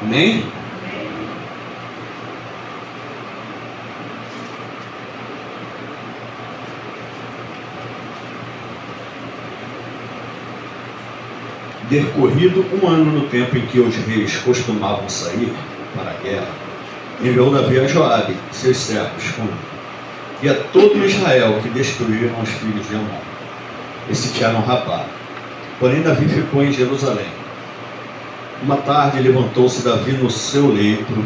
Amém? Decorrido um ano no tempo em que os reis costumavam sair para a guerra, enviou Davi a Joabe, seus servos, e a todo Israel que destruíram os filhos de Amon e sitiaram Rabá. Porém Davi ficou em Jerusalém. Uma tarde levantou-se Davi no seu leito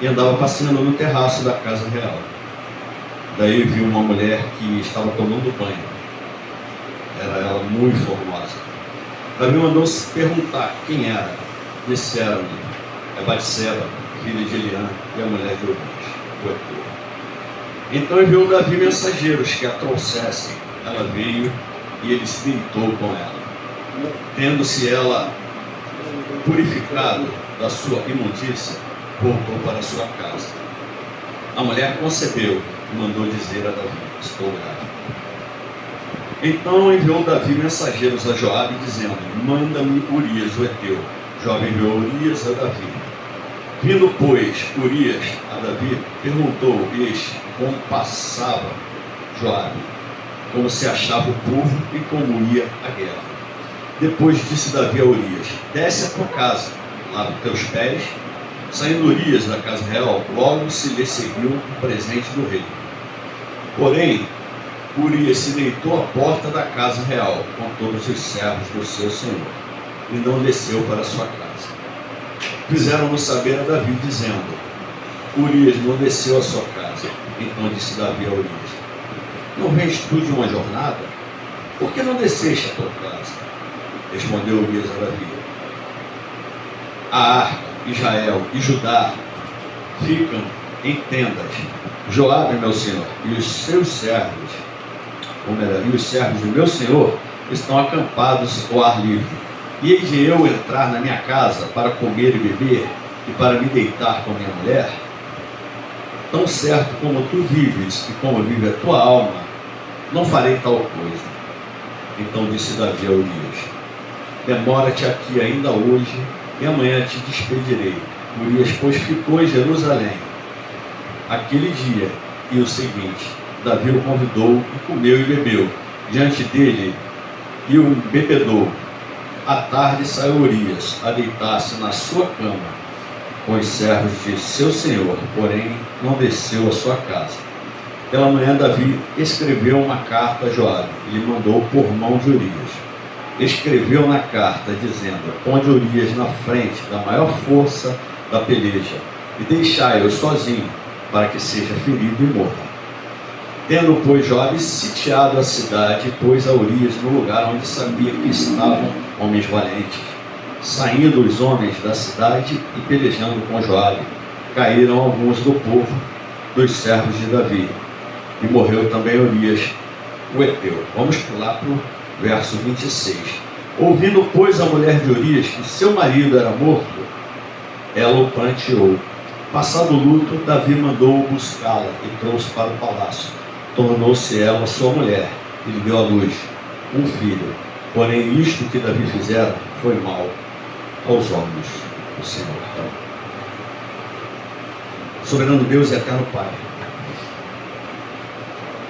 e andava passeando no terraço da casa real. Daí viu uma mulher que estava tomando banho. Era ela muito formosa. Davi mandou-se perguntar quem era. Disseram-lhe: é Batseba, filha de Eliã, e a mulher de Urias, o heteu. Então enviou Davi mensageiros que a trouxessem. Ela veio e ele se deitou com ela. Tendo-se ela purificado da sua imundícia, voltou para sua casa. A mulher concebeu e mandou dizer a Davi: estou grávida. Então enviou Davi mensageiros a Joabe, dizendo: manda-me Urias, o heteu. Joabe enviou Urias a Davi. Vindo, pois, Urias a Davi, perguntou este como passava Joabe, como se achava o povo e como ia a guerra. Depois disse Davi a Urias: desce a tua casa, lava os teus pés. Saindo Urias da casa real, logo se lhe seguiu um presente do rei. Porém, Urias se deitou à porta da casa real com todos os servos do seu senhor e não desceu para sua casa. Fizeram-no saber a Davi, dizendo: Urias não desceu à sua casa. Então disse Davi a Urias: não vens tu de uma jornada? Por que não desceste à tua casa? Respondeu Urias a Davi: a arca, Israel e Judá ficam em tendas. Joabe, meu senhor, e os seus servos, ou melhor, e os servos do meu senhor estão acampados ao ar livre. E hei de eu entrar na minha casa para comer e beber e para me deitar com minha mulher? Tão certo como tu vives e como vive a tua alma, não farei tal coisa. Então disse Davi a Urias: demora-te aqui ainda hoje e amanhã te despedirei. Urias, pois, ficou em Jerusalém aquele dia e o seguinte. Davi o convidou e comeu e bebeu diante dele e o embebedou. À tarde saiu Urias a deitar-se na sua cama com os servos de seu senhor, porém não desceu à sua casa. Pela manhã Davi escreveu uma carta a Joabe e lhe mandou por mão de Urias. Escreveu na carta dizendo: ponde Urias na frente da maior força da peleja e deixai-o sozinho para que seja ferido e morra. Tendo, pois, Joabe sitiado a cidade, pôs a Urias no lugar onde sabia que estavam homens valentes. Saindo os homens da cidade e pelejando com Joabe, caíram alguns do povo dos servos de Davi, e morreu também Urias, o heteu. Vamos pular para o verso 26. Ouvindo, pois, a mulher de Urias que seu marido era morto, ela o pranteou. Passado o luto, Davi mandou buscá-la e trouxe para o palácio. Tornou-se ela sua mulher e lhe deu à luz um filho. Porém, isto que Davi fizera foi mal aos olhos do Senhor. Soberano Deus e eterno Pai,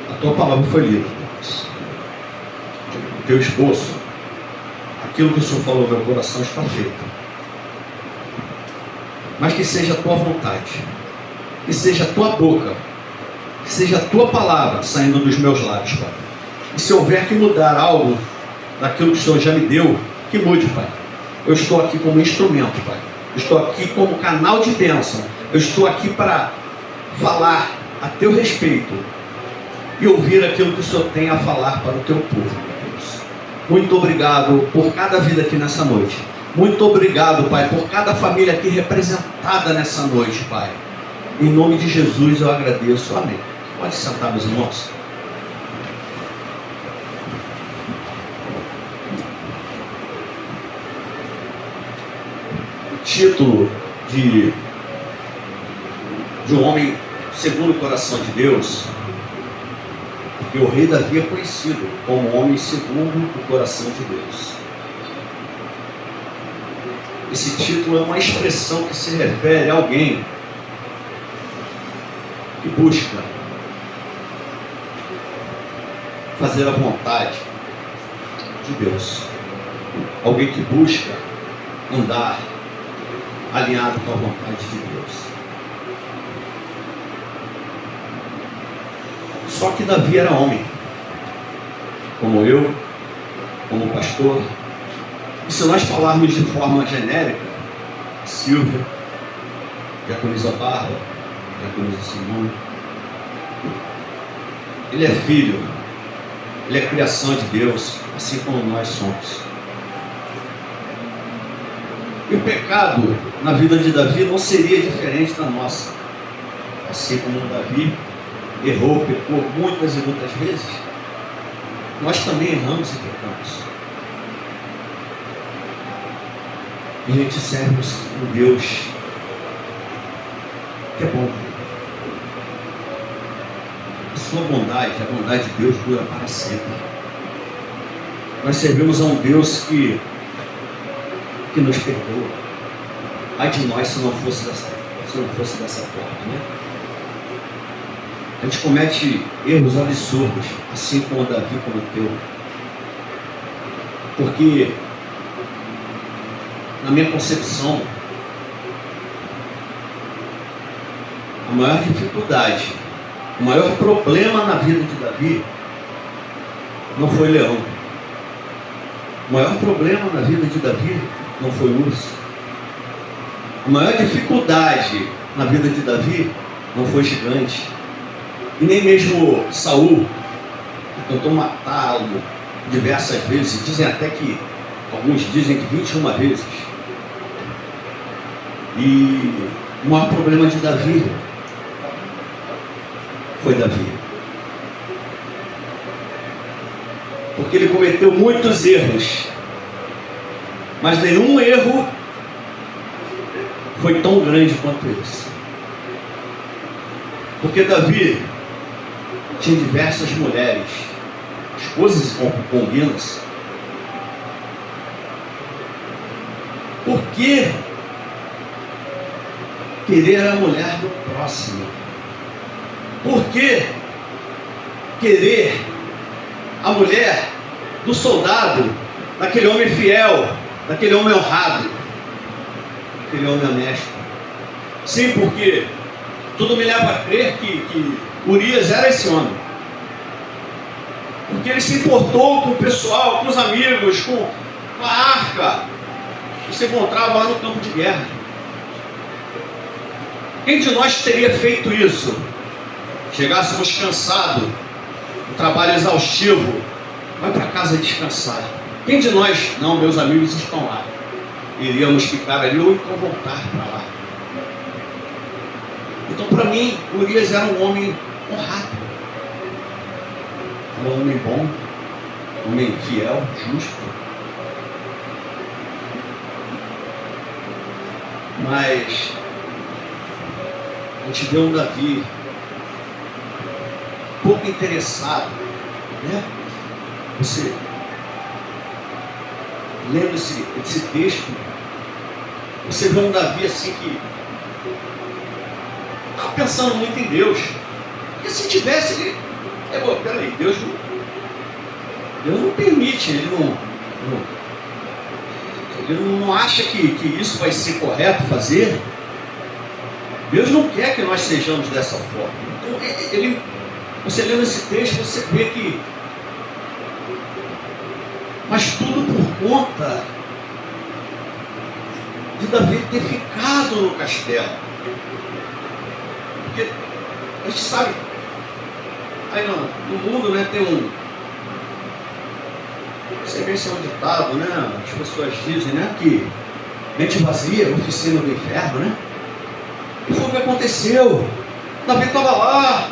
a tua palavra foi lida, Deus. O teu esboço, aquilo que o Senhor falou no meu coração está feito. Mas que seja a tua vontade, que seja a tua boca, que seja a tua palavra saindo dos meus lábios, Pai. E se houver que mudar algo daquilo que o Senhor já me deu, que mude, Pai. Eu estou aqui como instrumento, Pai. Eu estou aqui como canal de bênção. Eu estou aqui para falar a teu respeito e ouvir aquilo que o Senhor tem a falar para o teu povo, meu Deus. Muito obrigado por cada vida aqui nessa noite. Muito obrigado, Pai, por cada família aqui representada nessa noite, Pai. Em nome de Jesus eu agradeço. Amém. Pode sentar, meus irmãos. O título de um homem segundo o coração de Deus, porque o rei Davi é conhecido como homem segundo o coração de Deus. Esse título é uma expressão que se refere a alguém que busca fazer a vontade de Deus. Alguém que busca andar alinhado com a vontade de Deus. Só que Davi era homem, como eu, como pastor. E se nós falarmos de forma genérica, Silvia, Diaconisa Barba, Diaconisa Simone, ele é filho, ele é criação de Deus, assim como nós somos. E o pecado na vida de Davi não seria diferente da nossa. Assim como Davi errou, pecou muitas e muitas vezes, nós também erramos e pecamos. E a gente serve um Deus que é bom. A sua bondade, a bondade de Deus dura para sempre. Nós servimos a um Deus que nos perdoa. Ai de nós se não fosse dessa forma, né? A gente comete erros absurdos, assim como Davi cometeu. Porque, na minha concepção, a maior dificuldade, o maior problema na vida de Davi não foi leão. O maior problema na vida de Davi não foi urso. A maior dificuldade na vida de Davi não foi gigante. E nem mesmo Saul, que tentou matá-lo diversas vezes. Dizem até que, alguns dizem que 21 vezes. E o maior problema de Davi foi Davi. Porque ele cometeu muitos erros. Mas nenhum erro foi tão grande quanto esse. Porque Davi tinha diversas mulheres, esposas e concubinas. Por que querer a mulher do próximo? Por que querer a mulher do soldado, daquele homem fiel, daquele homem honrado, daquele homem honesto? Sim, porque tudo me leva a crer que Urias era esse homem. Porque ele se importou com o pessoal, com os amigos, com a arca que se encontrava lá no campo de guerra. Quem de nós teria feito isso? Chegássemos cansados, um trabalho exaustivo, vai para casa descansar. Quem de nós, não, meus amigos estão lá, iríamos ficar ali ou então voltar para lá? Então, para mim, Urias era um homem honrado, era um homem bom, um homem fiel, justo. Mas a gente vê um Davi pouco interessado, né? Você lendo esse texto, você vê um Davi assim que está pensando muito em Deus. Porque se tivesse, ele... peraí, Deus não permite, ele não acha que isso vai ser correto fazer. Deus não quer que nós sejamos dessa forma. Então, você lendo esse texto, você vê que... Mas tudo por conta de Davi ter ficado no castelo. Porque a gente sabe, aí no mundo, né, tem um... Não sei bem se é um ditado, né? As pessoas dizem, né, que mente vazia, oficina do inferno, né? E foi o que aconteceu. Davi estava lá,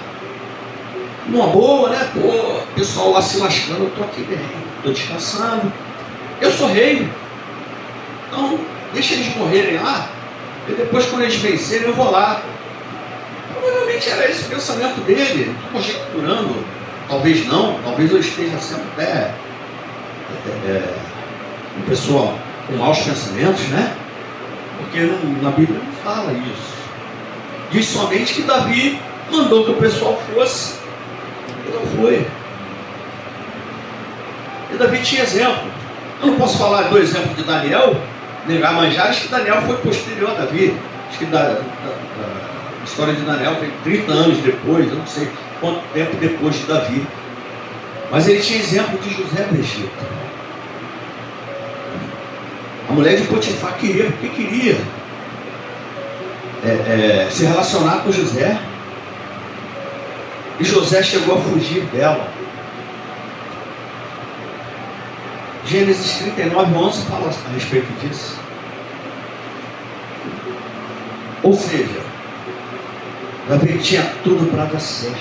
numa boa, né? Pô, o pessoal lá se lascando, eu estou aqui bem, estou descansando. Eu sou rei. Então, deixa eles morrerem lá, e depois quando eles vencerem eu vou lá. Provavelmente era esse o pensamento dele. Estou conjecturando, talvez não, talvez eu esteja sendo até uma pessoa com maus pensamentos, né? Porque na Bíblia não fala isso. Diz somente que Davi mandou que o pessoal fosse. E não foi. E Davi tinha exemplo. Eu não posso falar do exemplo de Daniel, negar Manjares, que Daniel foi posterior a Davi. Acho que a história de Daniel foi 30 anos depois, eu não sei quanto tempo depois de Davi. Mas ele tinha exemplo de José do Egito. A mulher de Potifar queria, porque queria se relacionar com José. E José chegou a fugir dela. Gênesis 39:11 fala a respeito disso. Ou seja, Davi tinha tudo para dar certo,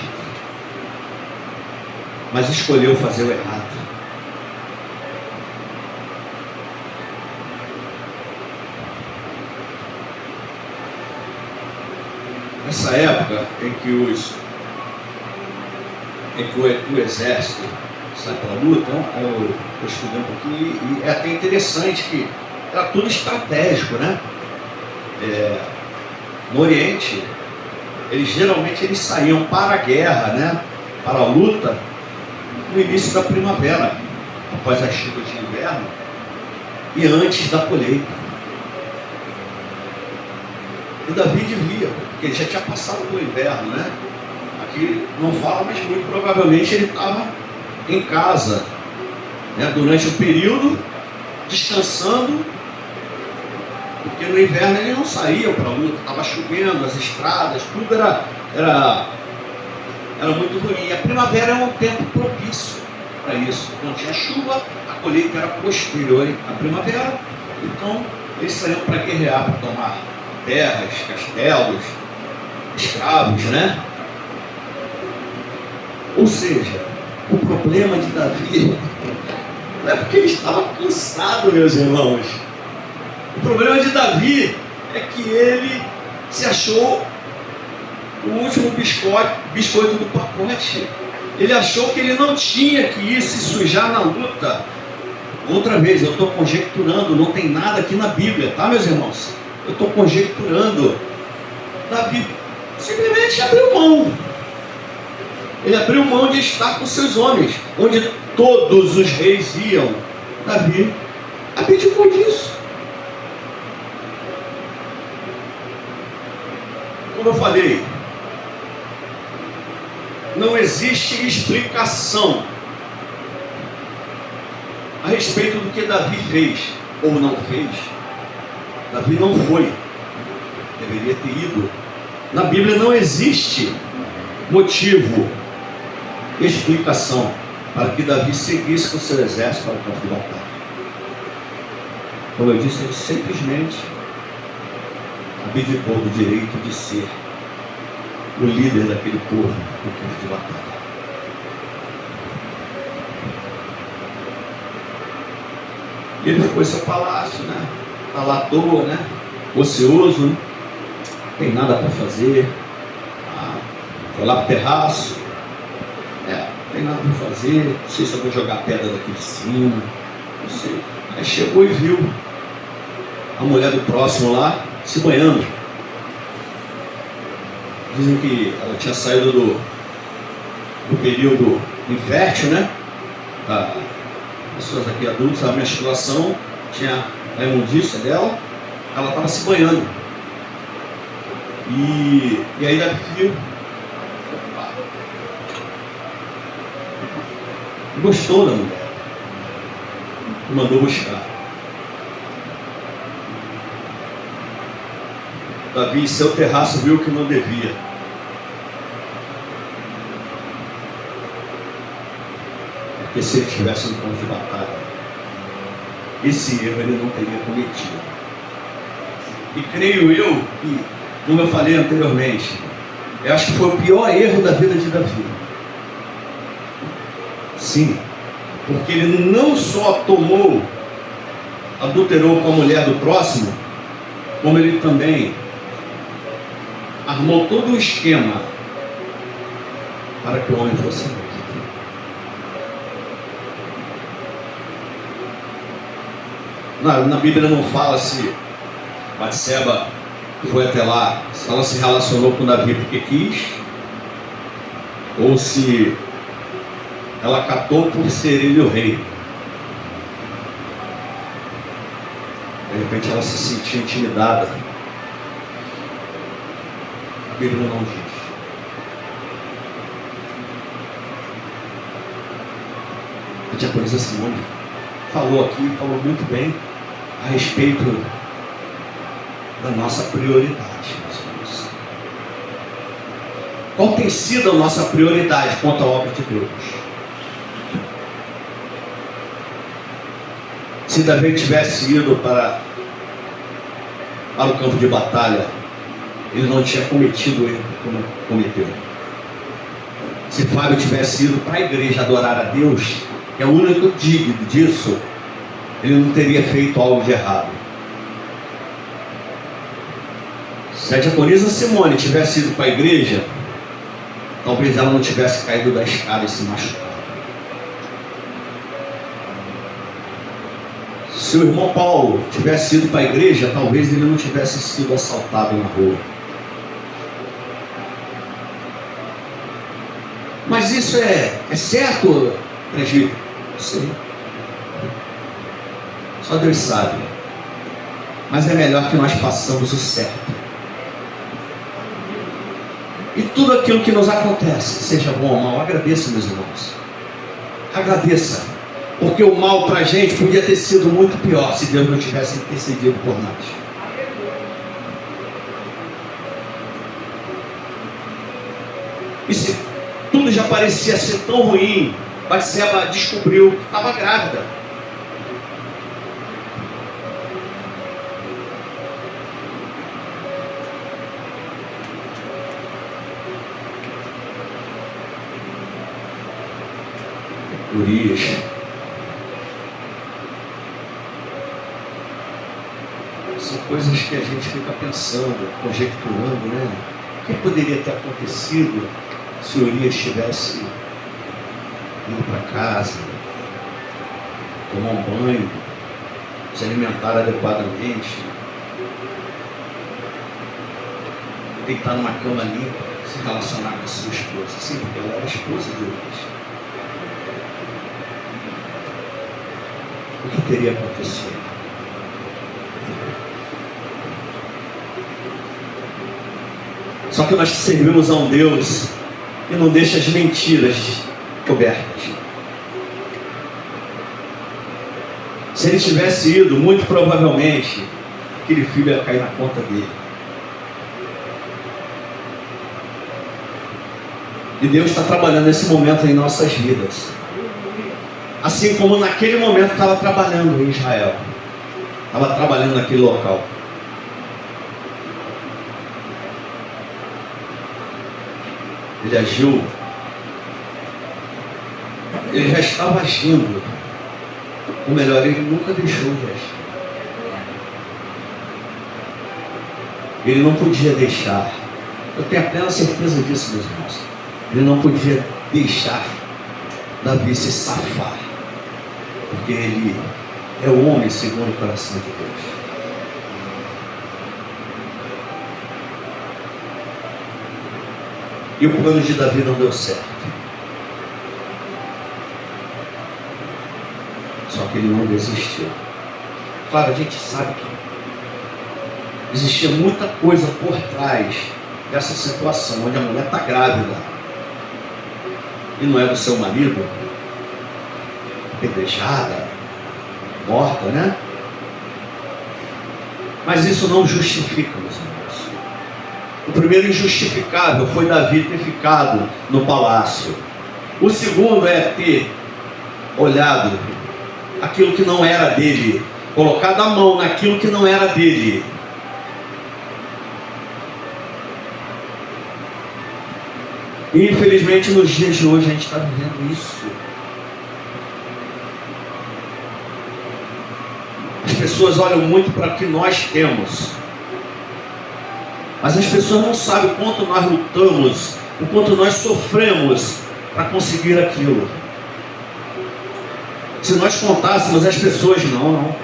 mas escolheu fazer o errado. Nessa época em que o exército sai para a luta, eu estudei um pouquinho e é até interessante que era tudo estratégico, né? No Oriente, eles saíam para a guerra, né? Para a luta, no início da primavera, após as chuvas de inverno e antes da colheita. E Davi devia, porque ele já tinha passado pelo inverno, né? Aqui não fala, mas muito provavelmente ele estava em casa, né? Durante o período, descansando, porque no inverno ele não saía para a luta, estava chovendo, as estradas, tudo era muito ruim. E a primavera é um tempo propício para isso. Não tinha chuva, a colheita era posterior à primavera, então eles saíam para guerrear, para tomar terras, castelos, escravos, né? Ou seja, o problema de Davi não é porque ele estava cansado, meus irmãos. O problema de Davi é que ele se achou o último biscoito do pacote. Ele achou que ele não tinha que ir se sujar na luta. Outra vez, eu estou conjecturando, não tem nada aqui na Bíblia, tá, meus irmãos? Eu estou conjecturando. Davi simplesmente abriu mão. Ele abriu mão de estar com seus homens, onde todos os reis iam. Davi abdicou disso. Como eu falei, não existe explicação a respeito do que Davi fez ou não fez. Davi não foi, deveria ter ido. Na Bíblia não existe motivo, explicação para que Davi seguisse com seu exército para o campo de batalha. Como eu disse, ele simplesmente abdicou do direito de ser o líder daquele povo no campo de batalha. E ele ficou em seu palácio, né? Está lá à toa, né? Ocioso, né? Não tem nada para fazer. Foi lá para o terraço. Não tem nada para fazer. Não sei se eu vou jogar pedra daqui de cima. Não sei. Aí chegou e viu a mulher do próximo lá se banhando. Dizem que ela tinha saído do período infértil, né? Pessoas aqui adultas, a menstruação, tinha a imundícia dela, ela estava se banhando. E aí Davi viu. Gostou da mulher. E mandou buscar. Davi em seu terraço viu que não devia. Porque se ele estivesse no campo de batalha, esse erro ele não teria cometido. E creio eu que, como eu falei anteriormente, eu acho que foi o pior erro da vida de Davi. Sim, porque ele não só adulterou com a mulher do próximo, como ele também armou todo um esquema para que o homem fosse morto. Na Bíblia não fala se Batseba foi até lá, se ela se relacionou com Davi porque quis, ou se ela catou por ser ele o rei. De repente ela se sentiu intimidada. A Bíblia não diz. A diaconisa Simone falou aqui, falou muito bem a respeito da nossa prioridade, meus irmãos. Qual tem sido a nossa prioridade quanto à obra de Deus? Se Davi tivesse ido para o campo de batalha, ele não tinha cometido o erro como cometeu. Se Fábio tivesse ido para a igreja adorar a Deus, que é o único digno disso, ele não teria feito algo de errado. Se a diaconisa Simone tivesse ido para a igreja, talvez ela não tivesse caído da escada e se machucado. Se o irmão Paulo tivesse ido para a igreja, talvez ele não tivesse sido assaltado na rua. Mas isso é certo, presbítero? Não sei. Só Deus sabe. Mas é melhor que nós façamos o certo. E tudo aquilo que nos acontece, seja bom ou mal, agradeça, meus irmãos. Agradeça. Porque o mal para a gente podia ter sido muito pior se Deus não tivesse intercedido por nós. E se tudo já parecia ser tão ruim, Batseba descobriu que estava grávida. Urias. São coisas que a gente fica pensando, conjecturando, né? O que poderia ter acontecido se Urias tivesse ido para casa, tomar um banho, se alimentar adequadamente, deitar numa cama limpa, se relacionar com a sua esposa? Sim, porque ela era a esposa de Urias. O que teria acontecido? Só que nós servimos a um Deus que não deixa as mentiras cobertas. Se ele tivesse ido, muito provavelmente aquele filho ia cair na conta dele. E Deus está trabalhando nesse momento em nossas vidas. Assim como naquele momento estava trabalhando em Israel. Estava trabalhando naquele local. Ele agiu. Ele já estava agindo. Ou melhor, ele nunca deixou de agir. Ele não podia deixar. Eu tenho a plena certeza disso, meus irmãos. Ele não podia deixar Davi se safar. Porque ele é o homem segundo o coração de Deus. E o plano de Davi não deu certo. Só que ele não desistiu. Claro, a gente sabe que existia muita coisa por trás dessa situação, onde a mulher está grávida e não é do seu marido, apedrejada, morta, né? Mas isso não justifica, meus irmãos. O primeiro injustificável foi Davi ter ficado no palácio. O segundo é ter olhado aquilo que não era dele, colocado a mão naquilo que não era dele. E infelizmente nos dias de hoje a gente está vivendo isso. As pessoas olham muito para o que nós temos, mas as pessoas não sabem o quanto nós lutamos, o quanto nós sofremos para conseguir aquilo. Se nós contássemos, as pessoas não.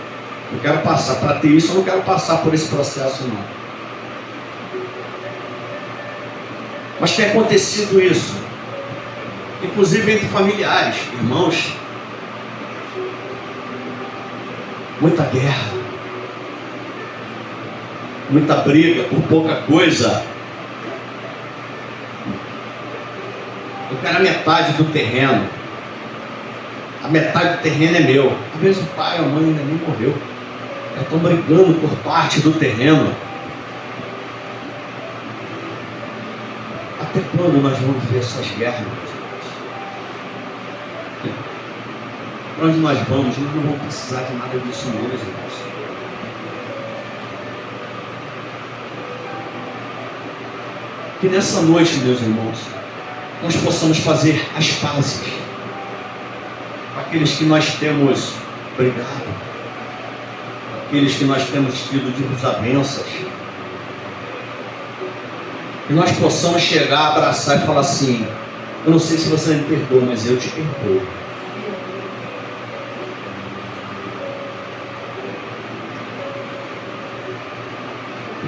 Eu quero passar, para ter isso eu não quero passar por esse processo não. Mas tem acontecido isso, inclusive entre familiares, irmãos. Muita guerra, muita briga por pouca coisa. Eu quero a metade do terreno. A metade do terreno é meu. Às vezes o pai ou a mãe ainda nem morreu. Já estão brigando por parte do terreno. Até quando nós vamos ver essas guerras? Para onde nós vamos não vamos precisar de nada disso não, meus irmãos. Que nessa noite, meus irmãos, nós possamos fazer as pazes com aqueles que nós temos brigado, aqueles que nós temos tido desavenças. E nós possamos chegar, abraçar e falar assim: eu não sei se você me perdoa, mas eu te perdoo.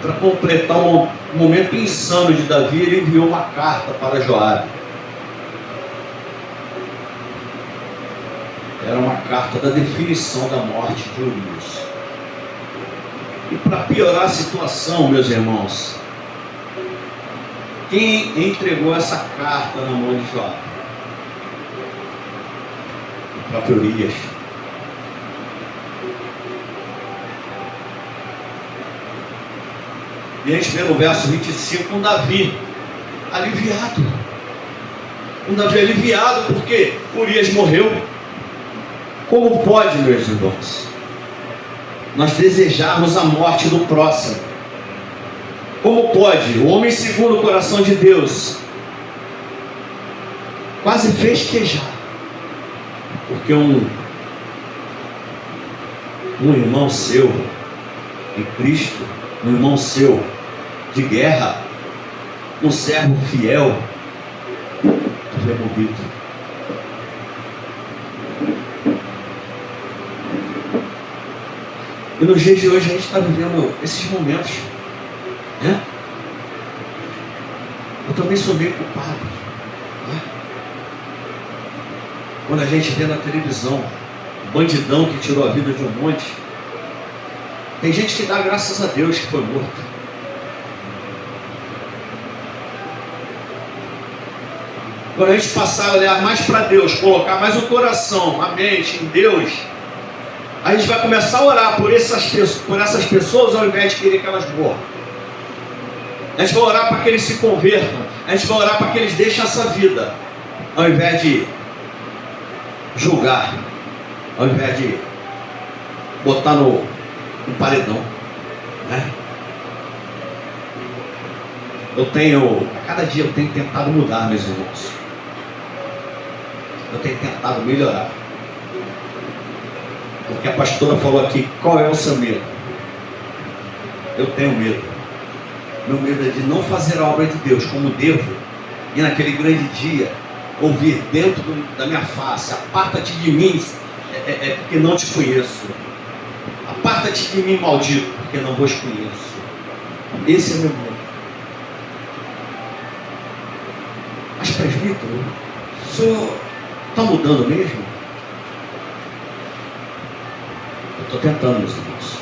Para completar um momento insano de Davi, ele enviou uma carta para Joabe. Era uma carta da definição da morte de Urias. E para piorar a situação, meus irmãos, quem entregou essa carta na mão de Joabe? O próprio Urias. E a gente vê no verso 25 um Davi aliviado. Um Davi aliviado porque Urias morreu. Como pode, meus irmãos, nós desejarmos a morte do próximo? Como pode o homem segundo o coração de Deus quase festejar porque um irmão seu em Cristo, um irmão seu de guerra, um servo fiel, foi morrido? E nos dias de hoje a gente está vivendo esses momentos, né? Eu também sou meio culpado, né? Quando a gente vê na televisão o bandidão que tirou a vida de um monte, tem gente que dá graças a Deus que foi morto. Quando a gente passar a olhar mais para Deus, colocar mais o coração, a mente em Deus, a gente vai começar a orar por essas pessoas ao invés de querer que elas morram. A gente vai orar para que eles se convertam. A gente vai orar para que eles deixem essa vida, ao invés de julgar, ao invés de botar no paredão, né? A cada dia eu tenho tentado mudar, meus irmãos. Eu tenho tentado melhorar. Porque a pastora falou aqui: qual é o seu medo? Eu tenho medo. Meu medo é de não fazer a obra de Deus como devo, e naquele grande dia ouvir dentro da minha face: aparta-te de mim, porque não te conheço. Aparta-te de mim, maldito, porque não vos conheço. Esse é meu medo. Mas presbítero, o senhor está mudando mesmo? Eu estou tentando, meus irmãos.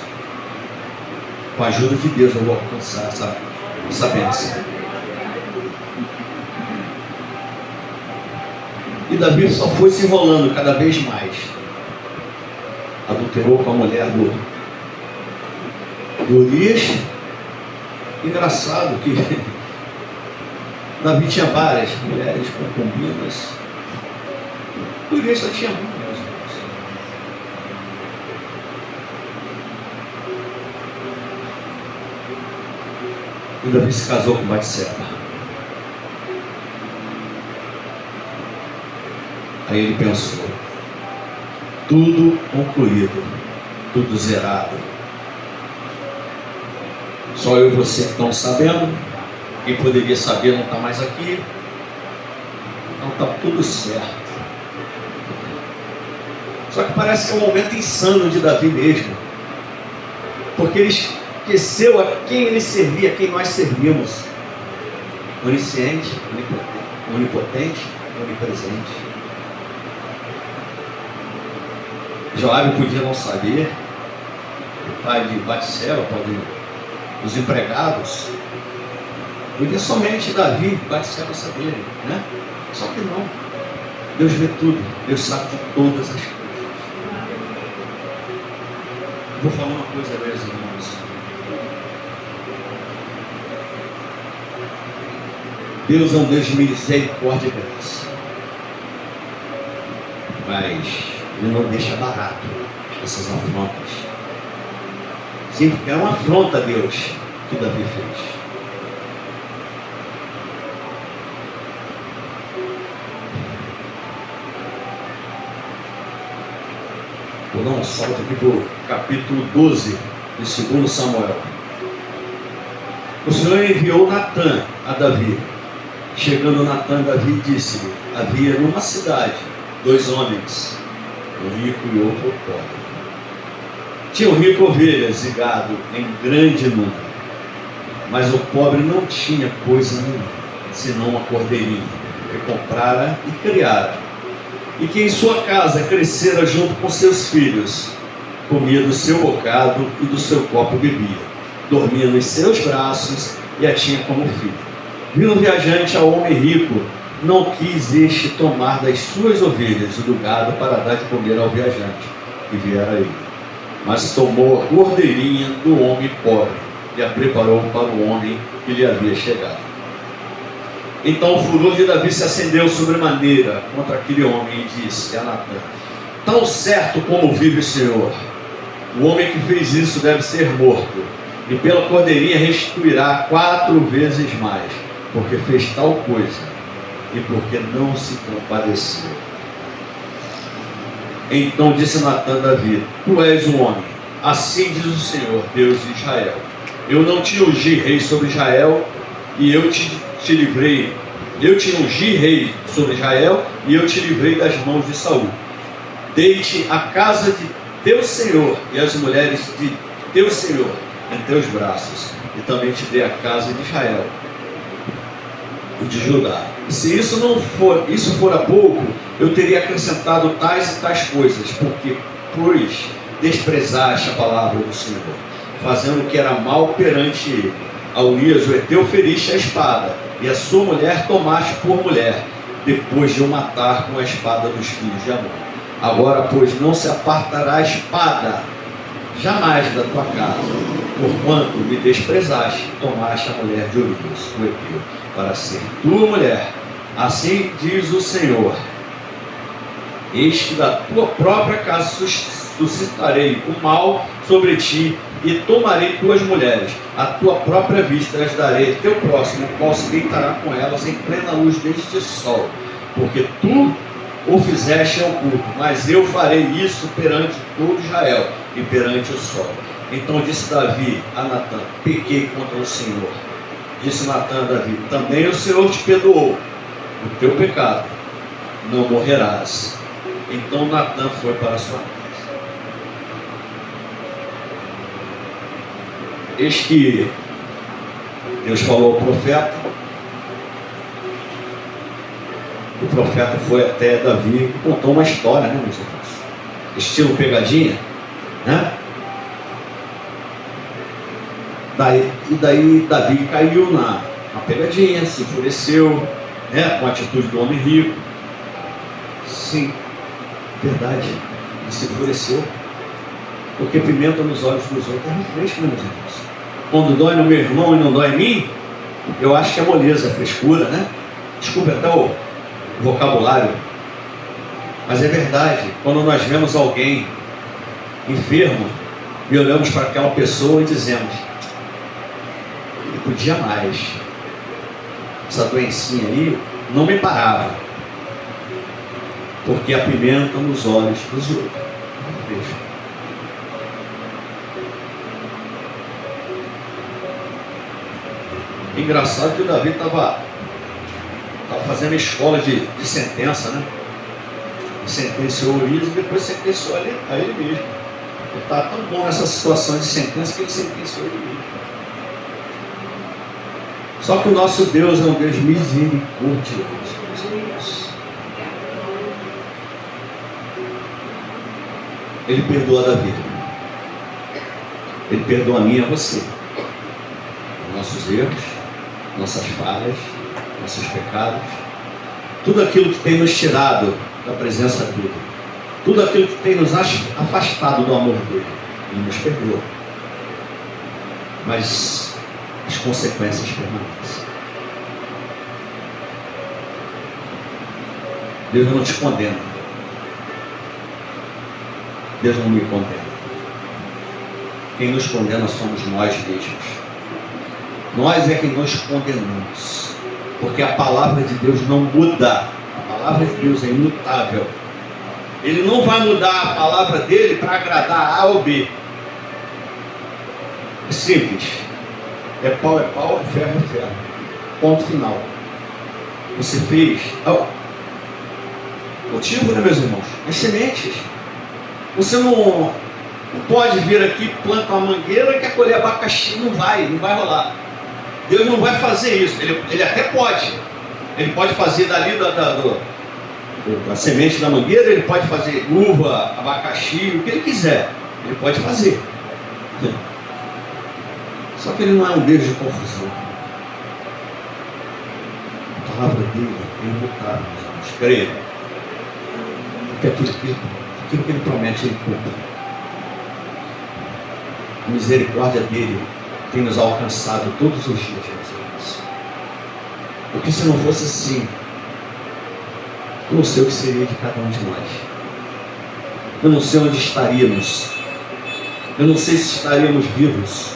Com a ajuda de Deus eu vou alcançar essa bênção. E Davi só foi se enrolando cada vez mais. Adulterou com a mulher do Urias. Engraçado que Davi tinha várias mulheres concubinas. Urias só tinha uma. E Davi se casou com Batseba. Aí ele pensou: tudo concluído, tudo zerado. Só eu e você estão sabendo. Quem poderia saber não está mais aqui. Então está tudo certo. Só que parece que é um momento insano de Davi mesmo. porque ele esqueceu a quem ele servia, a quem nós servimos. Onisciente, onipotente, onipresente. Joabe podia não saber, o pai de Batseba, os empregados, podia somente Davi e Batseba saberem, né? Só que não. Deus vê tudo, Deus sabe de todas as coisas. Vou falar uma coisa, meus irmãos. Deus é um Deus de misericórdia e graça, mas Ele não deixa barato essas afrontas. Sim, porque é uma afronta a Deus que Davi fez. Vou dar um salto aqui para o capítulo 12 de 2 Samuel. O Senhor enviou Natã a Davi. Chegando Natã, Davi disse-lhe: havia numa cidade 2 homens, um rico e outro pobre. Tinha o rico ovelhas e gado em grande número, mas o pobre não tinha coisa nenhuma, senão uma cordeirinha que comprara e criara, e que em sua casa crescera junto com seus filhos, comia do seu bocado e do seu copo bebia, dormia nos seus braços e a tinha como filho. Vindo um viajante ao homem rico, não quis este tomar das suas ovelhas e do gado para dar de comer ao viajante que viera a ele, mas tomou a cordeirinha do homem pobre e a preparou para o homem que lhe havia chegado. Então o furor de Davi se acendeu sobremaneira contra aquele homem e disse a Natã: tão certo como vive o Senhor, o homem que fez isso deve ser morto, e pela cordeirinha restituirá 4 vezes mais, porque fez tal coisa e porque não se compadeceu. Então disse Natã a Davi: tu és um homem, assim diz o Senhor, Deus de Israel, eu não te ungi rei sobre Israel, e eu te livrei. Eu te ungi rei sobre Israel, e eu te livrei das mãos de Saul. Dei-te a casa de teu senhor e as mulheres de teu senhor em teus braços, e também te dei a casa de Israel e de Judá. E se isso fora pouco, eu teria acrescentado tais e tais coisas, porque, pois, desprezaste a palavra do Senhor, fazendo o que era mal perante ele. A Urias o heteu feriste a espada, e a sua mulher tomaste por mulher, depois de o matar com a espada dos filhos de Amon. Agora, pois, não se apartará a espada jamais da tua casa, porquanto me desprezaste, tomaste a mulher de Urias o heteu, para ser tua mulher. Assim diz o Senhor: eis que da tua própria casa suscitarei o mal sobre ti, e tomarei tuas mulheres, a tua própria vista as darei teu próximo, o qual se deitará com elas em plena luz deste sol, porque tu o fizeste ao oculto, mas eu farei isso perante todo Israel e perante o sol. Então disse Davi a Natã: pequei contra o Senhor. Disse Natã a Davi: também o Senhor te perdoou o teu pecado, não morrerás. Então Natã foi para a sua casa. Eis que Deus falou ao profeta. O profeta foi até Davi e contou uma história, né, meus irmãos? Estilo pegadinha, né? Daí Davi caiu na pegadinha, se enfureceu, né, com a atitude do homem rico. Sim, verdade, ele se enfureceu, porque pimenta nos olhos dos outros é refresco, né, meus irmãos? Quando dói no meu irmão e não dói em mim, eu acho que é moleza, é frescura, né? Desculpa até o vocabulário, mas é verdade. Quando nós vemos alguém enfermo e olhamos para aquela pessoa e dizemos: ele podia mais, essa doencinha aí não me parava, porque a pimenta nos olhos dos outros é fresco. Engraçado que o Davi estava fazendo escola de sentença, né? Sentenciou Urias e depois sentenciou a ele mesmo. Eu estava tão bom nessa situação de sentença que ele sentenciou ele mesmo. Só que o nosso Deus é um Deus misericordioso. Ele perdoa Davi. Ele perdoa a mim e a você. Nossos erros, nossas falhas, nossos pecados. Tudo aquilo que tem nos tirado da presença dele. Tudo aquilo que tem nos afastado do amor dele. Ele nos perdoa. Mas as consequências permanecem. Deus não te condena. Deus não me condena. Quem nos condena somos nós mesmos. Nós é quem nos condenamos. Porque a palavra de Deus não muda. A palavra de Deus é imutável. Ele não vai mudar a palavra dele para agradar A ou B. É simples. É pau, é ferro. Ponto final. Você fez cultivo, né, meus irmãos? As sementes. Você não pode vir aqui, planta uma mangueira e quer colher abacaxi. Não vai rolar. Deus não vai fazer isso. Ele até pode. Ele pode fazer dali da semente da mangueira, ele pode fazer uva, abacaxi, o que ele quiser. Ele pode fazer. Só que ele não é um Deus de confusão. A palavra dele é imutável, meus irmãos. Creia. Porque aquilo que ele promete, ele cumpre. A misericórdia dele tem nos alcançado todos os dias, meus irmãos. Porque se não fosse assim, eu não sei o que seria de cada um de nós. Eu não sei onde estaríamos. Eu não sei se estaríamos vivos.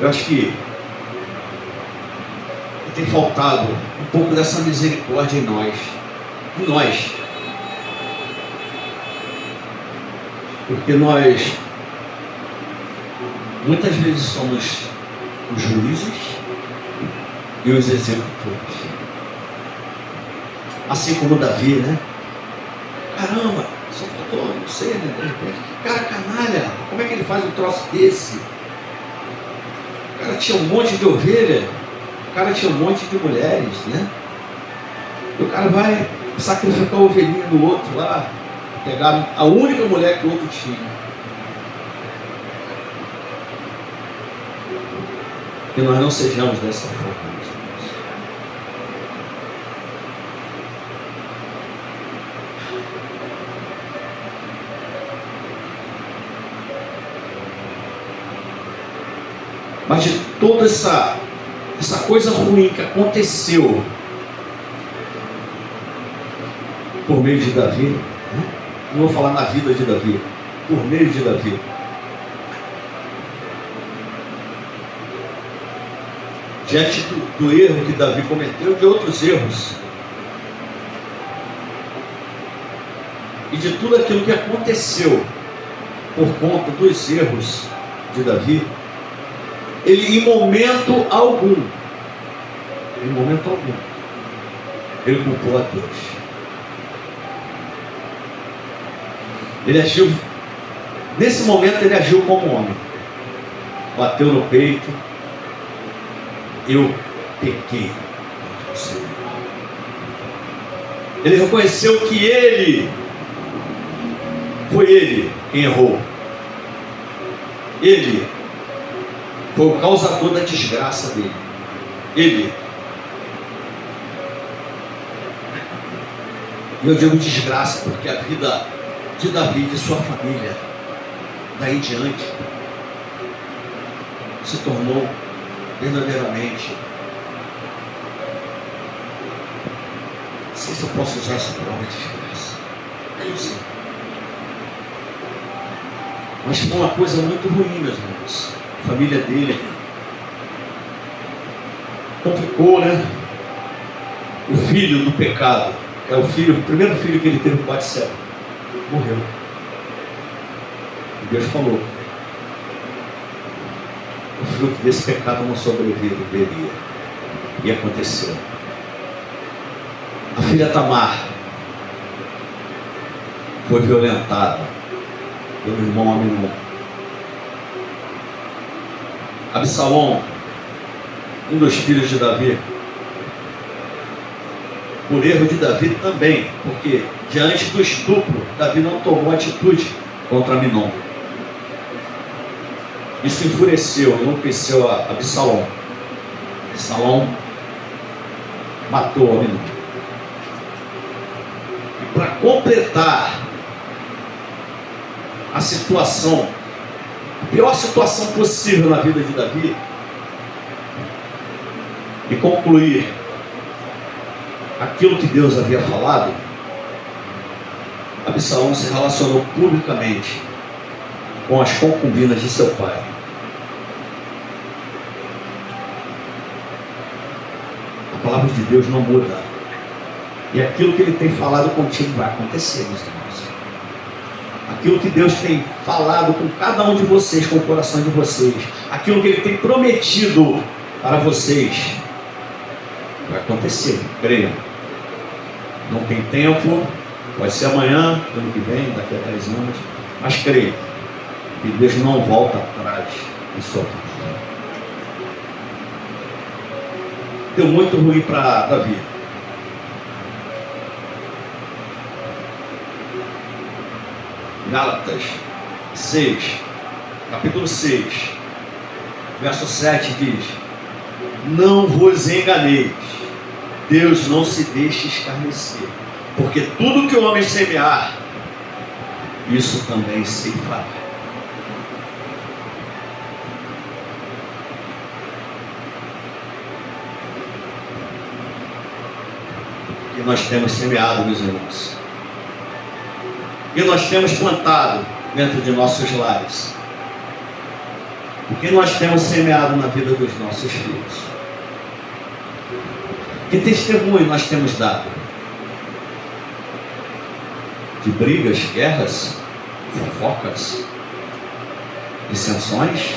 Eu acho que tem faltado um pouco dessa misericórdia em nós. Em nós. Porque nós muitas vezes somos os juízes e os executores. Assim como Davi, né? Caramba, só faltou, não sei, né? Que cara canalha, como é que ele faz um troço desse? O cara tinha um monte de ovelha, o cara tinha um monte de mulheres, né? E o cara vai sacrificar a ovelhinha do outro lá, pegar a única mulher que o outro tinha. Que nós não sejamos dessa forma. Mas de toda essa coisa ruim que aconteceu por meio de Davi, né? Não vou falar na vida de Davi, por meio de Davi. Diante do erro que Davi cometeu, de outros erros, e de tudo aquilo que aconteceu por conta dos erros de Davi, ele em momento algum, ele culpou a Deus. Ele agiu, nesse momento ele agiu como homem, bateu no peito: eu pequei contra o Senhor. Ele reconheceu que foi ele quem errou. Ele foi o causador da desgraça dele. E eu digo desgraça porque a vida de Davi e de sua família, daí em diante, se tornou verdadeiramente, não sei se eu posso usar essa palavra desgraça, não sei, mas foi uma coisa muito ruim, meus irmãos. A família dele complicou, né? O filho do pecado, é o primeiro filho que ele teve com Batseba, morreu. E Deus falou: o fruto desse pecado não sobreviveria. E aconteceu. A filha Tamar foi violentada pelo irmão Aminon. Absalom, um dos filhos de Davi, por erro de Davi também, porque diante do estupro, Davi não tomou atitude contra Aminon. Isso enfureceu, enlouqueceu a Absalom. Absalom matou Aminon. E para completar a situação, a pior situação possível na vida de Davi, e concluir aquilo que Deus havia falado, Absalom se relacionou publicamente com as concubinas de seu pai. A palavra de Deus não muda. E aquilo que Ele tem falado contigo vai acontecer, meus irmãos. Aquilo que Deus tem falado com cada um de vocês, com o coração de vocês, aquilo que Ele tem prometido para vocês, vai acontecer, creiam. Não tem tempo, pode ser amanhã, ano que vem, daqui a 10 anos, mas creio que Deus não volta atrás de sua vida. Deu muito ruim para Davi. Gálatas 6, capítulo 6, verso 7 diz: não vos enganeis, Deus não se deixe escarnecer, porque tudo que o homem semear, isso também se fará. O que nós temos semeado, meus irmãos, o que nós temos plantado dentro de nossos lares, o que nós temos semeado na vida dos nossos filhos, que testemunho nós temos dado? De brigas, guerras, fofocas, dissensões?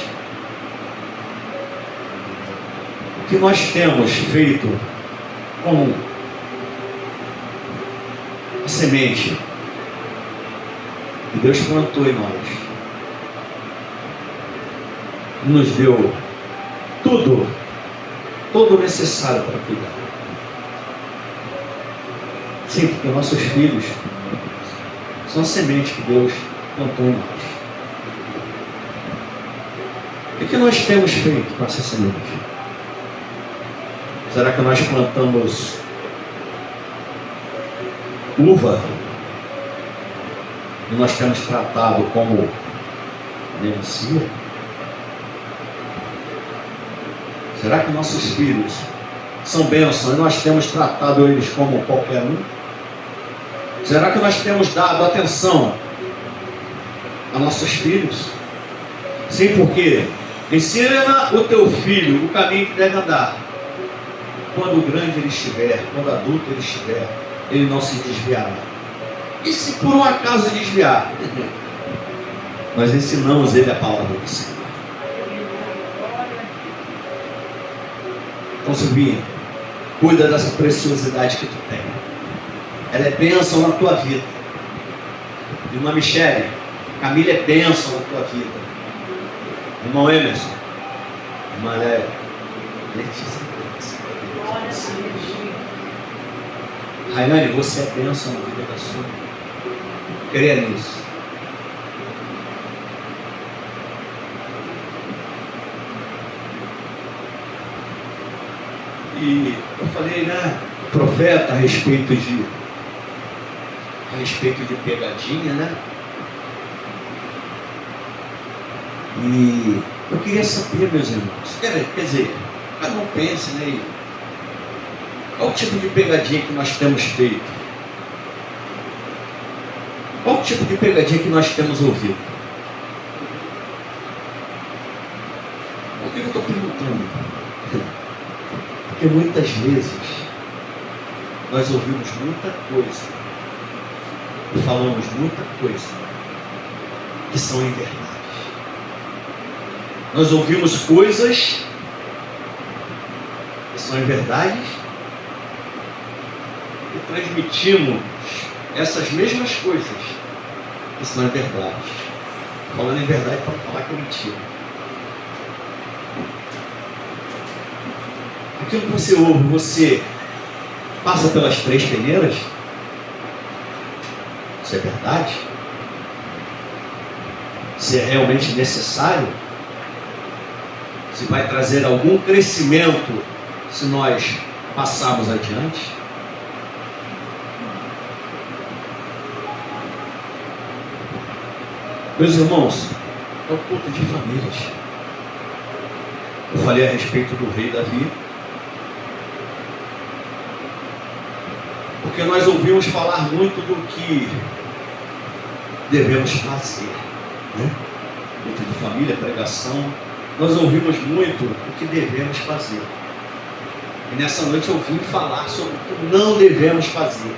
O que nós temos feito com a semente que Deus plantou em nós? Nos deu tudo o necessário para cuidar. Sim, porque nossos filhos são a semente que Deus plantou em nós. O que nós temos feito com essa semente? Será que nós plantamos uva e nós temos tratado como melancia? Será que nossos filhos são bênçãos e nós temos tratado eles como qualquer um? Será que nós temos dado atenção a nossos filhos? Sim, porque ensina o teu filho o caminho que deve andar. Quando grande ele estiver, quando adulto ele estiver, ele não se desviará. E se por um acaso desviar, nós ensinamos ele a palavra do Senhor. Então, Silvinha, cuida dessa preciosidade que tu tem. Ela é bênção na tua vida. Irmã Michele, Camila é bênção na tua vida. Irmão Emerson, irmã Letícia, Raiane, você é bênção na vida da sua. Creia nisso. E eu falei, né, profeta, a respeito de pegadinha, né? E eu queria saber, meus irmãos, quer dizer, cada um pense, né? Qual tipo de pegadinha que nós temos feito? Qual tipo de pegadinha que nós temos ouvido? Por que eu estou perguntando? Porque muitas vezes nós ouvimos muita coisa e falamos muita coisa que são inverdades. Nós ouvimos coisas que são inverdades e transmitimos essas mesmas coisas Isso não é verdade. Falando em verdade para falar que é mentira. Aquilo que você ouve, você passa pelas 3 peneiras? Isso é verdade? Se é realmente necessário? Se vai trazer algum crescimento se nós passarmos adiante? Meus irmãos, é o culto de famílias. Eu falei a respeito do rei Davi, porque nós ouvimos falar muito do que devemos fazer, né? Culto de família, pregação, nós ouvimos muito o que devemos fazer. E nessa noite eu vim falar sobre o que não devemos fazer.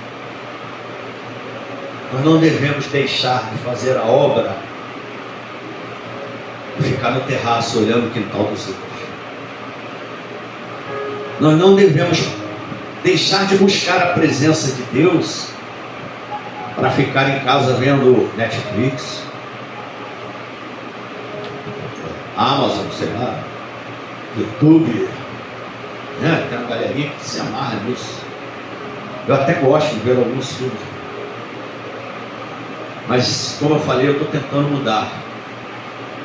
Nós não devemos deixar de fazer a obra e ficar no terraço olhando o quintal dos outros. Nós não devemos deixar de buscar a presença de Deus para ficar em casa vendo Netflix, Amazon, sei lá, YouTube, né? Tem uma galerinha que se amarra nisso. Eu até gosto de ver alguns filmes, mas como eu falei, eu estou tentando mudar.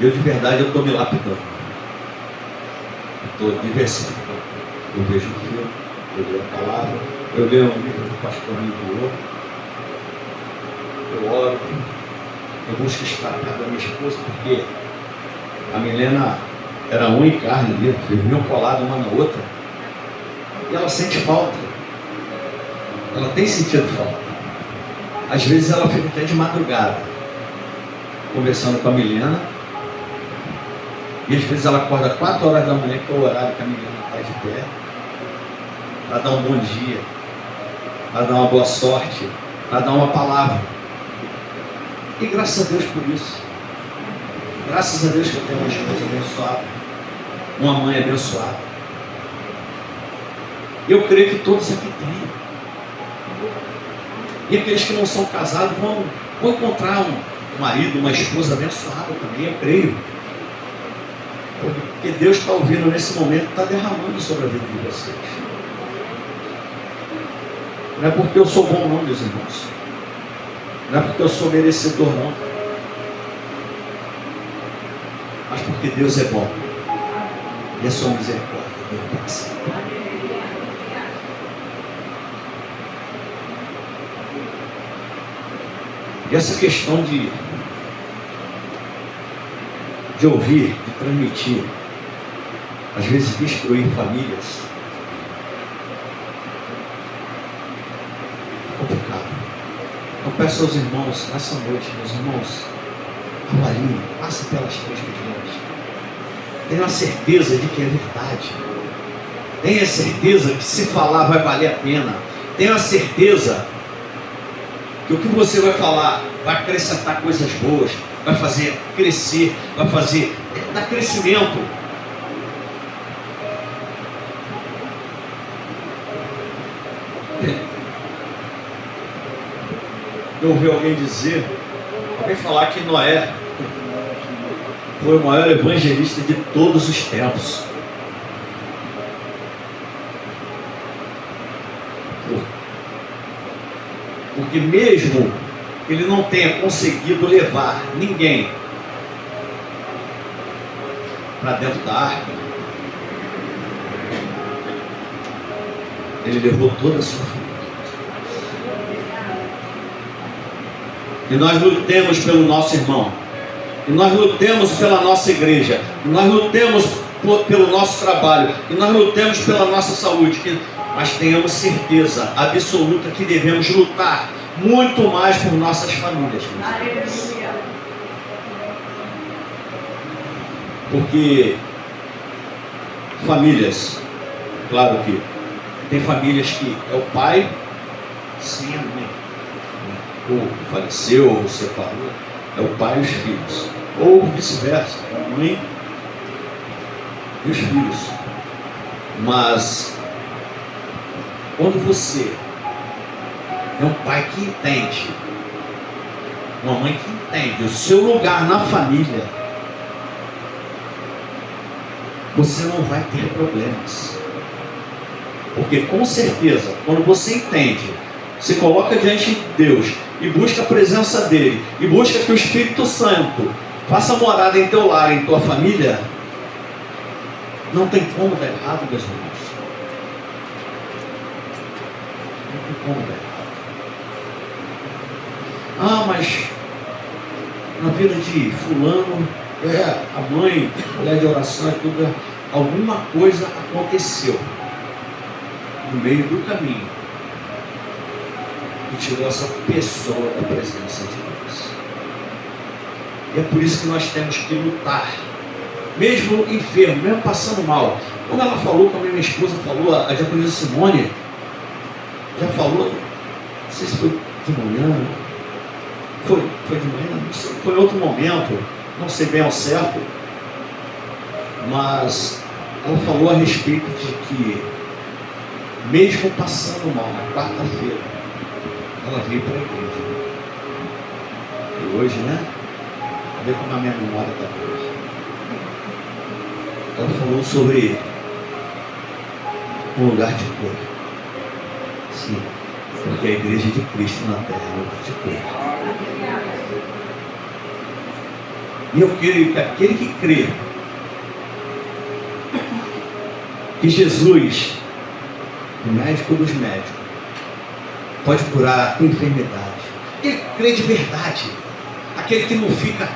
Eu de verdade eu estou me lapidando. Estou diversificando. Eu vejo um filme, eu leio a palavra, eu leio um livro do pastor Nilo, eu oro, eu busco estar perto da minha esposa, porque a Milena era unha e carne ali, viviam coladas uma na outra, e ela sente falta. Ela tem sentido falta. Às vezes ela fica até de madrugada conversando com a Milena, e às vezes ela acorda 4 horas da manhã, que é o horário que a Milena está de pé, para dar um bom dia, para dar uma boa sorte, para dar uma palavra. E graças a Deus por isso. Graças a Deus que eu tenho uma esposa abençoada, uma mãe abençoada. Eu creio que todos aqui têm. E aqueles que não são casados vão encontrar um marido, uma esposa abençoada também, eu creio. Porque Deus está ouvindo nesse momento, está derramando sobre a vida de vocês. Não é porque eu sou bom não, meus irmãos. Não é porque eu sou merecedor não. Mas porque Deus é bom. E a sua misericórdia é para sempre. E essa questão de ouvir, de transmitir, às vezes destruir famílias, é complicado. Eu peço aos irmãos, nessa noite, meus irmãos, avaliem, passem pelas 3 regiões. Tenham a certeza de que é verdade. Tenha a certeza que se falar vai valer a pena. Tenha a certeza que o que você vai falar vai acrescentar coisas boas, vai fazer crescer, vai fazer dar crescimento. Eu ouvi alguém dizer, alguém falar que Noé foi o maior evangelista de todos os tempos. Porque mesmo ele não tenha conseguido levar ninguém para dentro da arca, ele levou toda a sua família. E nós lutemos pelo nosso irmão, e nós lutemos pela nossa igreja, e nós lutemos pelo nosso trabalho, e nós lutemos pela nossa saúde, mas tenhamos certeza absoluta que devemos lutar muito mais por nossas famílias. Porque famílias, claro que tem famílias que é o pai sem a mãe, ou faleceu, ou separou, é o pai e os filhos, ou vice-versa, a mãe e os filhos. Mas quando você é um pai que entende uma mãe que entende o seu lugar na família, você não vai ter problemas. Porque com certeza, quando você entende, se coloca diante de Deus e busca a presença dele, e busca que o Espírito Santo faça morada em teu lar, em tua família, não tem como dar errado, meus irmãos. Não tem como dar errado. Ah, mas na vida de fulano, a mãe, mulher de oração, tudo, alguma coisa aconteceu no meio do caminho que tirou essa pessoa da presença de Deus. E é por isso que nós temos que lutar, mesmo enfermo, mesmo passando mal. Quando ela falou, como a minha esposa falou, a diaconisa Simone já falou, não sei se foi de manhã, foi de manhã, não sei, foi em outro momento, não sei bem ao certo, mas ela falou a respeito de que, mesmo passando mal, na quarta-feira, ela veio para a igreja. E hoje, né? Vê como a minha memória está boa. Ela falou sobre um lugar de cura. Sim, porque a igreja de Cristo na terra é um lugar de cura. E eu creio que aquele que crê que Jesus, o médico dos médicos, pode curar a tua enfermidade, aquele que crê de verdade, aquele que não fica,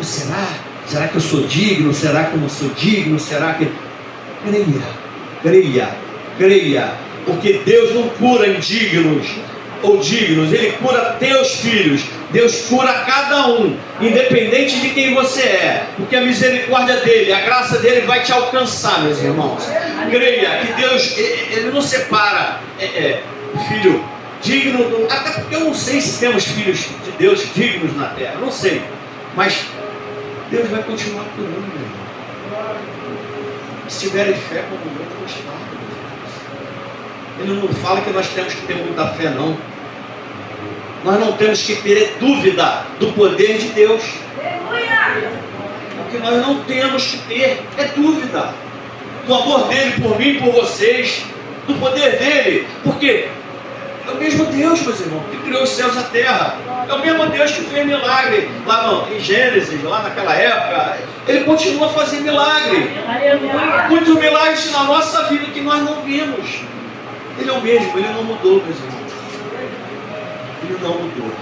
será que eu sou digno? Será que eu não sou digno? Será que... Creia, porque Deus não cura indignos ou dignos, Ele cura teus filhos. Deus cura cada um, independente de quem você é, porque a misericórdia dele, a graça dele vai te alcançar, meus irmãos. Creia que Deus, Ele não separa filho digno, até porque eu não sei se temos filhos de Deus dignos na terra, não sei, mas Deus vai continuar curando, meu irmão. Se tiverem fé como eu gostar. Ele não fala que nós temos que ter muita fé, não. Nós não temos que ter dúvida do poder de Deus. O que nós não temos que ter é dúvida do amor dele por mim, por vocês, do poder dele, porque é o mesmo Deus, meus irmãos, que criou os céus e a terra. É o mesmo Deus que fez milagre lá em Gênesis, lá naquela época. Ele continua a fazer milagre. Muitos milagres na nossa vida que nós não vimos. Ele é o mesmo, ele não mudou, meus irmãos. Ele não mudou.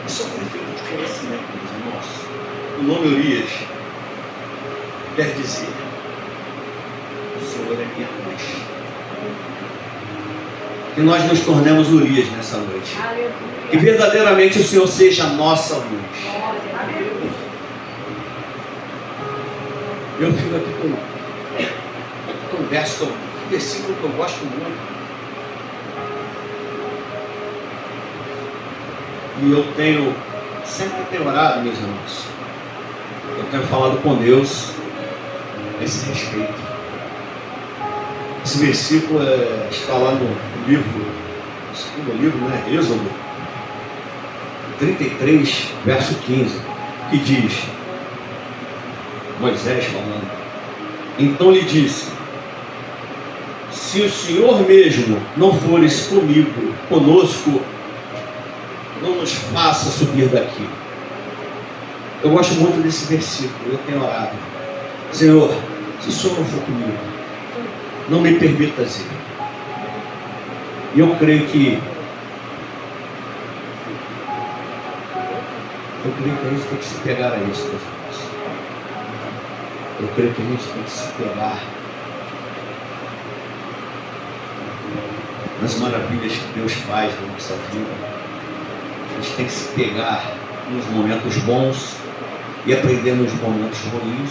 Isso é um efeito de conhecimento, meus irmãos. O nome Urias quer dizer: o Senhor é minha luz. Que nós nos tornemos Urias nessa noite. Que verdadeiramente o Senhor seja a nossa luz. Eu fico aqui com um versículo que eu gosto muito. E eu sempre tenho orado, meus irmãos. Eu tenho falado com Deus a esse respeito. Esse versículo está lá no segundo livro, né? Êxodo 33, verso 15, que diz, Moisés falando: então lhe disse: se o Senhor mesmo não fores conosco, não nos faça subir daqui. Eu gosto muito desse versículo, eu tenho orado: Senhor, se o Senhor não for comigo, não me permitas ir. E eu creio que a gente tem que se pegar a isso, meus irmãos. Eu creio que a gente tem que se pegar nas maravilhas que Deus faz na nossa vida. A gente tem que se pegar nos momentos bons e aprender nos momentos ruins,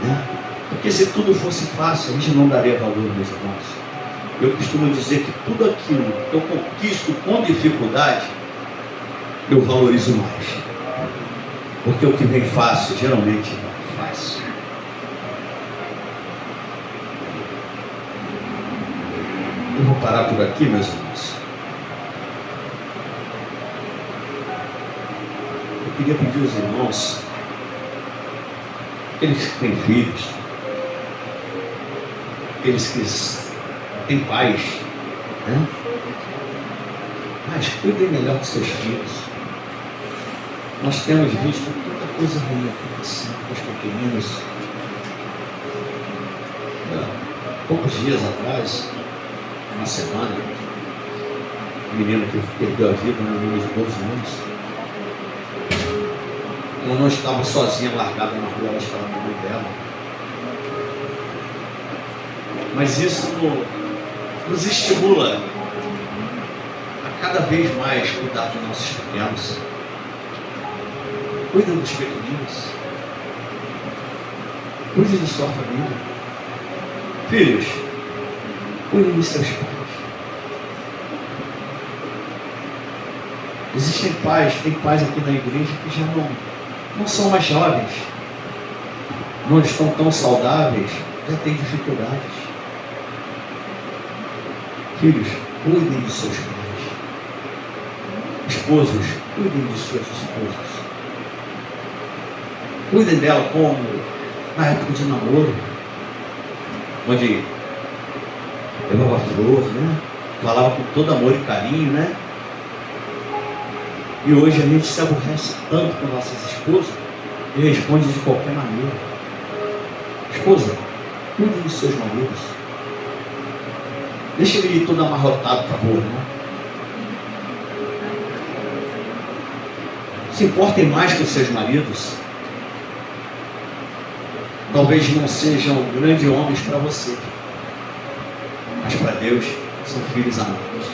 né? Porque se tudo fosse fácil, a gente não daria valor, meus irmãos. Eu costumo dizer que tudo aquilo que eu conquisto com dificuldade, eu valorizo mais. Porque o que vem fácil, geralmente não é fácil. Eu vou parar por aqui, meus irmãos. queria pedir aos irmãos, aqueles que têm filhos, aqueles que têm pais, né? Mas cuidem melhor dos seus filhos. Nós temos visto tanta coisa ruim acontecendo com os pequeninos. Poucos dias atrás, uma semana, um menino que perdeu a vida, um menino de 12 anos. Ela não estava sozinha, largada na rua, ela estava com a mãe dela. Mas isso nos estimula a cada vez mais cuidar dos nossos pequenos. Cuida dos pequeninos. Cuide de sua família. Filhos, cuidem de seus pais. Existem pais, tem pais aqui na igreja que já não são mais jovens, não estão tão saudáveis, já têm dificuldades. Filhos, cuidem de seus pais. Esposos, cuidem de suas esposas. Cuidem dela como na época de namoro, onde levava flor, né? Falava com todo amor e carinho, né? E hoje a gente se aborrece tanto com nossas esposas e responde de qualquer maneira. Esposa, cuide dos seus maridos. Deixa ele ir todo amarrotado para a rua, né? Se importem mais com os seus maridos. Talvez não sejam grandes homens para você, mas para Deus são filhos amados.